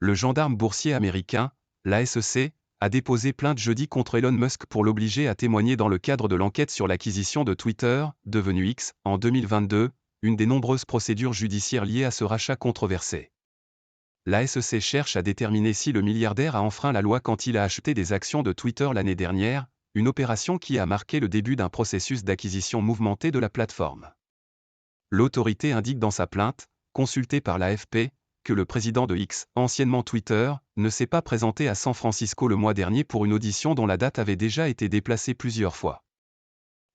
Le gendarme boursier américain, la SEC, a déposé plainte jeudi contre Elon Musk pour l'obliger à témoigner dans le cadre de l'enquête sur l'acquisition de Twitter, devenu X, en 2022, une des nombreuses procédures judiciaires liées à ce rachat controversé. La SEC cherche à déterminer si le milliardaire a enfreint la loi quand il a acheté des actions de Twitter l'année dernière, une opération qui a marqué le début d'un processus d'acquisition mouvementé de la plateforme. L'autorité indique dans sa plainte, consultée par l'AFP, que le président de X, anciennement Twitter, ne s'est pas présenté à San Francisco le mois dernier pour une audition dont la date avait déjà été déplacée plusieurs fois.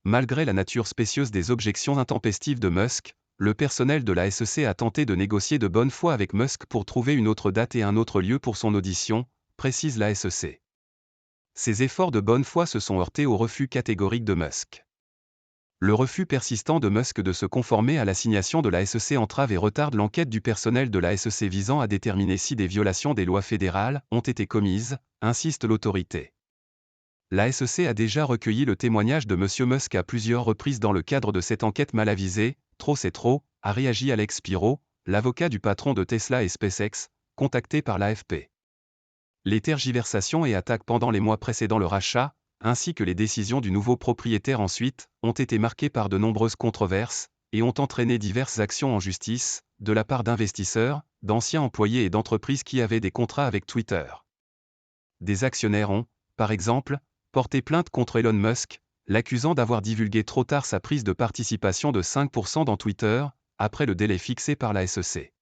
Malgré la nature spécieuse des objections intempestives de Musk, le personnel de la SEC a tenté de négocier de bonne foi avec Musk pour trouver une autre date et un autre lieu pour son audition, précise la SEC. Ces efforts de bonne foi se sont heurtés au refus catégorique de Musk. Le refus persistant de Musk de se conformer à l'assignation de la SEC entrave et retarde l'enquête du personnel de la SEC visant à déterminer si des violations des lois fédérales ont été commises, insiste l'autorité. La SEC a déjà recueilli le témoignage de M. Musk à plusieurs reprises dans le cadre de cette enquête mal avisée. Trop c'est trop, a réagi Alex Spiro, l'avocat du patron de Tesla et SpaceX, contacté par l'AFP. Les tergiversations et attaques pendant les mois précédant le rachat, ainsi que les décisions du nouveau propriétaire ensuite, ont été marquées par de nombreuses controverses, et ont entraîné diverses actions en justice, de la part d'investisseurs, d'anciens employés et d'entreprises qui avaient des contrats avec Twitter. Des actionnaires ont, par exemple, porté plainte contre Elon Musk, l'accusant d'avoir divulgué trop tard sa prise de participation de 5% dans Twitter, après le délai fixé par la SEC.